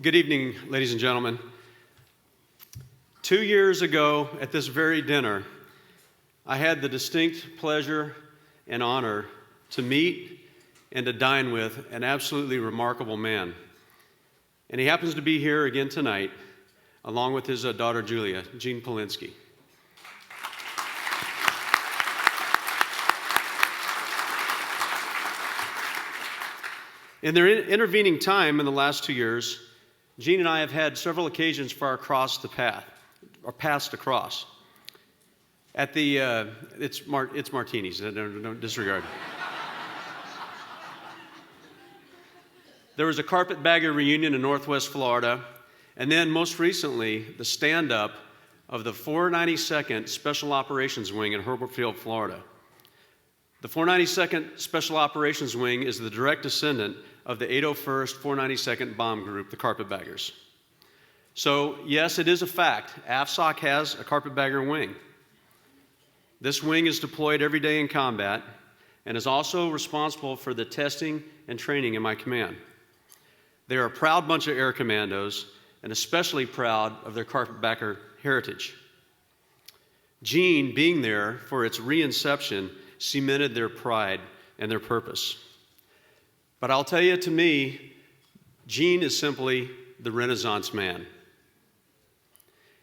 Good evening, ladies and gentlemen. 2 years ago at this very dinner, I had the distinct pleasure and honor to meet and to dine with an absolutely remarkable man. And he happens to be here again tonight, along with his daughter Julia, Eugene Polinsky. In their intervening time in the last 2 years, Gene and I have had several occasions for our paths to cross. At the, it's martinis, don't disregard. There was a carpetbagger reunion in Northwest Florida, and then most recently, the stand-up of the 492nd Special Operations Wing in Herbert Field, Florida. The 492nd Special Operations Wing is the direct descendant of the 801st 492nd Bomb Group, the Carpetbaggers. So, yes, it is a fact. AFSOC has a carpetbagger wing. This wing is deployed every day in combat and is also responsible for the testing and training in my command. They are a proud bunch of air commandos and especially proud of their carpetbagger heritage. Gene, being there for its reinception, cemented their pride and their purpose. But I'll tell you, to me, Gene is simply the Renaissance man.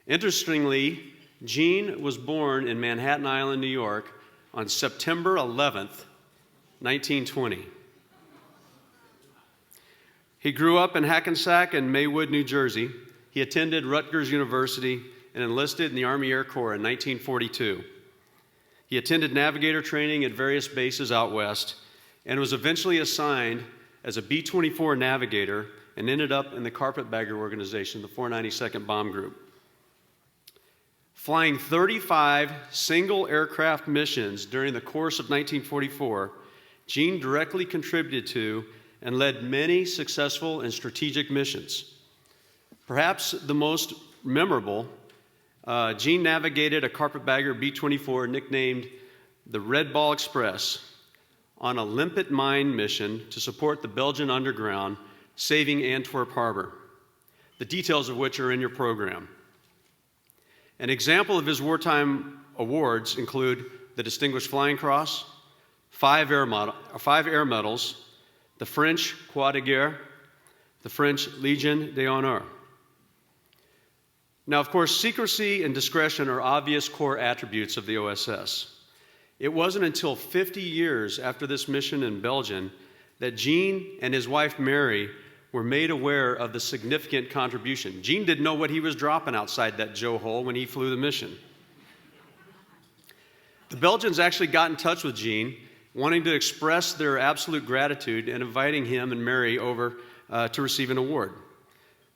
Interestingly, Gene was born in Manhattan Island, New York on September 11th, 1920. He grew up in Hackensack and Maywood, New Jersey. He attended Rutgers University and enlisted in the Army Air Corps in 1942. He attended navigator training at various bases out west and was eventually assigned as a B-24 navigator and ended up in the carpetbagger organization, the 492nd Bomb Group. Flying 35 single aircraft missions during the course of 1944, Gene directly contributed to and led many successful and strategic missions. Perhaps the most memorable, Gene navigated a carpetbagger B-24 nicknamed the Red Ball Express on a limpet mine mission to support the Belgian underground, saving Antwerp Harbor, the details of which are in your program. An example of his wartime awards include the Distinguished Flying Cross, 5 air medals, the French Croix de Guerre, the French Légion d'honneur. Now, of course, secrecy and discretion are obvious core attributes of the OSS. It wasn't until 50 years after this mission in Belgium that Gene and his wife Mary were made aware of the significant contribution. Gene didn't know what he was dropping outside that Joe hole when he flew the mission. The Belgians actually got in touch with Gene, wanting to express their absolute gratitude and inviting him and Mary over to receive an award.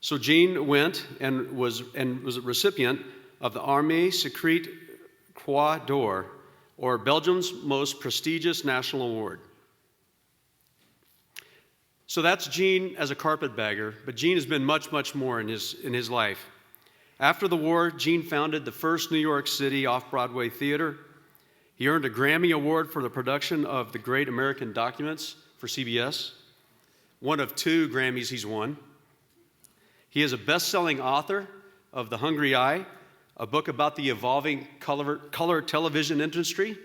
So Gene went and was a recipient of the Armée Secrète Croix d'Or, or Belgium's most prestigious national award. So that's Gene as a carpetbagger, but Gene has been much, much more in his life. After the war, Gene founded the first New York City off-Broadway theater. He earned a Grammy Award for the production of The Great American Documents for CBS, one of 2 Grammys he's won. He is a best-selling author of The Hungry Eye, a book about the evolving color television industry.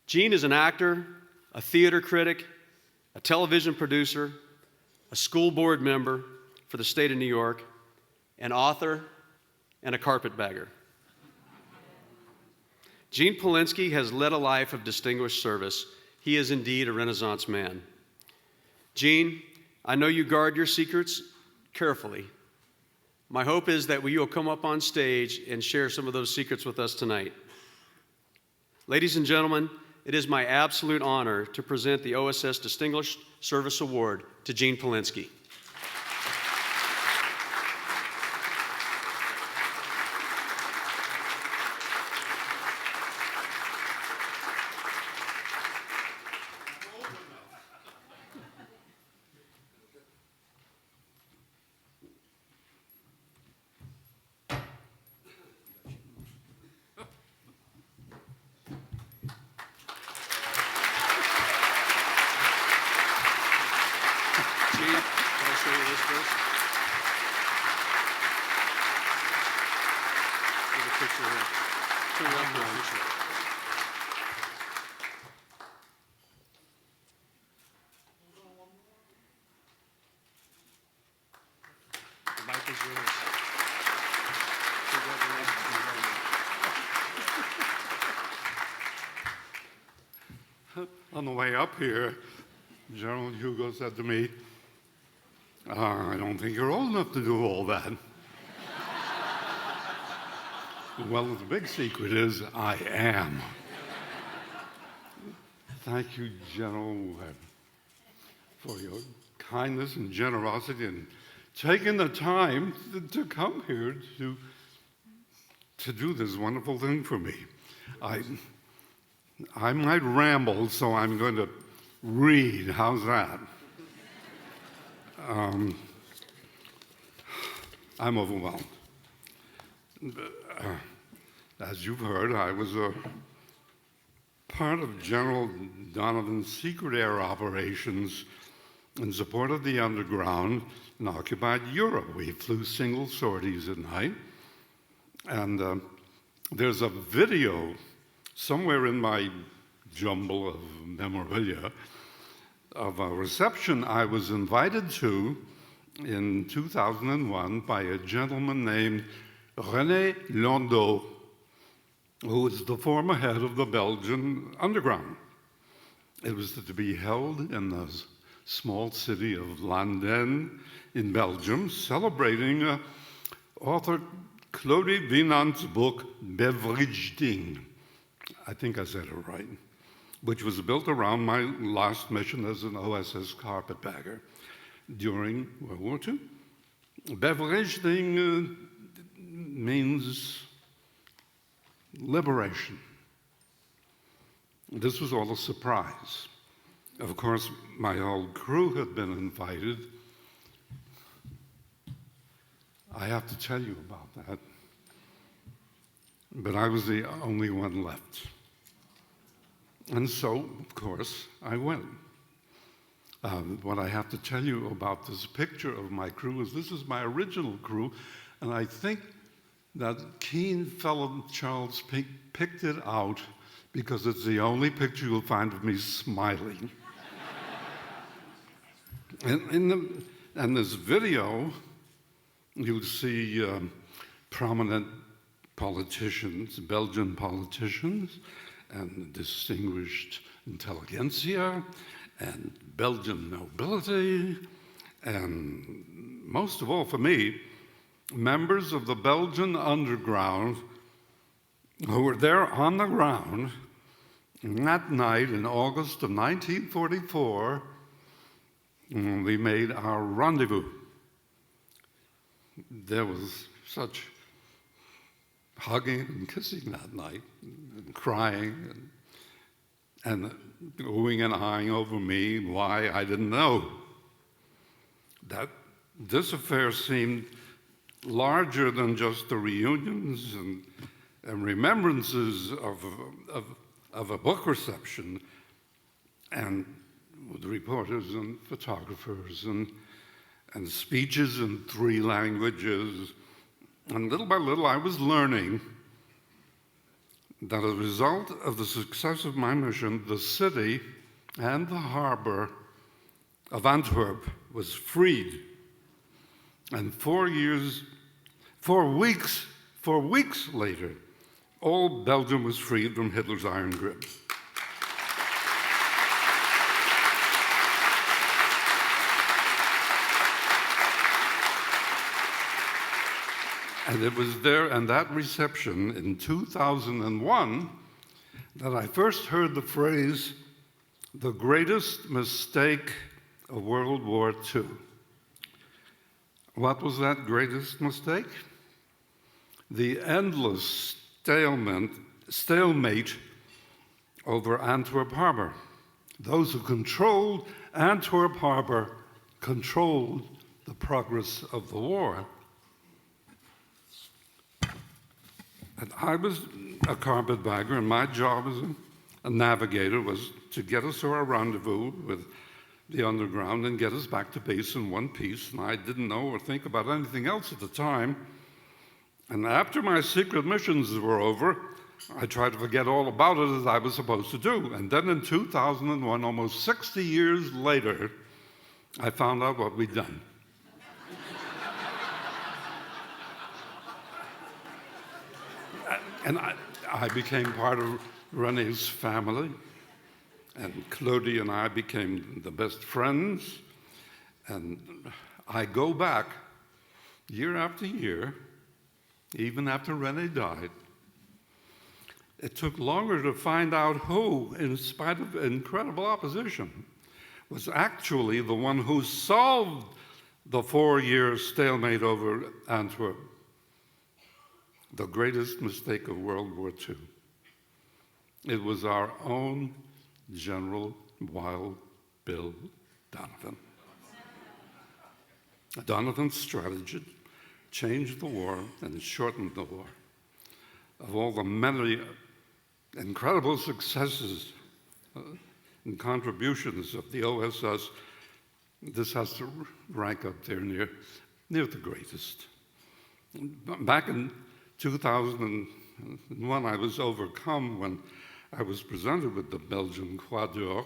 Gene is an actor, a theater critic, a television producer, a school board member for the state of New York, an author, and a carpetbagger. Gene Polinsky has led a life of distinguished service. He is indeed a Renaissance man. Gene, I know you guard your secrets carefully. My hope is that you'll come up on stage and share some of those secrets with us tonight. Ladies and gentlemen, it is my absolute honor to present the OSS Distinguished Service Award to Gene Polinsky. Gene. show you this first. There's a picture here. Turn it up for a picture. The mic is yours. On the way up here, General Hugo said to me, I don't think you're old enough to do all that. Well, the big secret is I am. Thank you, General, for your kindness and generosity and taking the time to come here to do this wonderful thing for me. I might ramble, so I'm going to read. How's that? I'm overwhelmed. As you've heard, I was a part of General Donovan's secret air operations in support of the underground in occupied Europe. We flew single sorties at night. And there's a video somewhere in my jumble of memorabilia of a reception I was invited to in 2001 by a gentleman named René Landau, who was the former head of the Belgian underground. It was to be held in the small city of Landen in Belgium, celebrating author Claudie Winant's book, Bevrijding. I think I said it right, which was built around my last mission as an OSS carpetbagger during World War II. Bevrijding means liberation. This was all a surprise. Of course, my whole crew had been invited. I have to tell you about that. But I was the only one left. And so, of course, I went. What I have to tell you about this picture of my crew is this is my original crew, and I think that keen fellow Charles picked it out because it's the only picture you'll find of me smiling. And this video, you'll see prominent politicians, Belgian politicians, and distinguished intelligentsia, and Belgian nobility, and most of all for me, members of the Belgian underground who were there on the ground that night in August of 1944 when we made our rendezvous. There was such hugging and kissing that night, and crying, and oohing and eyeing over me. Why, I didn't know. That this affair seemed larger than just the reunions and remembrances of a book reception, and with reporters and photographers and speeches in 3 languages. And little by little, I was learning that as a result of the success of my mission, the city and the harbor of Antwerp was freed. And 4 weeks later, all Belgium was freed from Hitler's iron grip. And it was there, and that reception in 2001, that I first heard the phrase, the greatest mistake of World War II. What was that greatest mistake? The endless stalemate over Antwerp Harbor. Those who controlled Antwerp Harbor controlled the progress of the war. And I was a carpetbagger, and my job as a navigator was to get us to our rendezvous with the underground and get us back to base in one piece, and I didn't know or think about anything else at the time. And after my secret missions were over, I tried to forget all about it as I was supposed to do. And then in 2001, almost 60 years later, I found out what we'd done. And I became part of Rene's family, and Claudia and I became the best friends. And I go back year after year, even after Rene died. It took longer to find out who, in spite of incredible opposition, was actually the one who solved the 4-year stalemate over Antwerp, the greatest mistake of World War II. It was our own General Wild Bill Donovan. Donovan's strategy changed the war and shortened the war. Of all the many incredible successes and contributions of the OSS, this has to rank up there near the greatest. Back in 2001, I was overcome when I was presented with the Belgian Croix d'Or.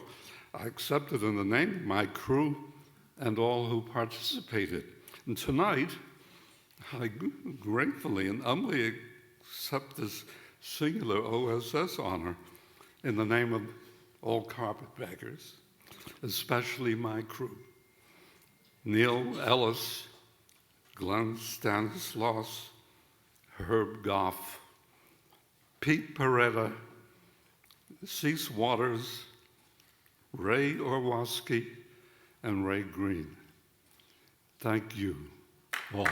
I accepted in the name of my crew and all who participated. And tonight, I gratefully and humbly accept this singular OSS honor in the name of all carpetbaggers, especially my crew. Neil Ellis, Glenn Stanislaus, Herb Goff, Pete Peretta, Cease Waters, Ray Orwoski, and Ray Green. Thank you all.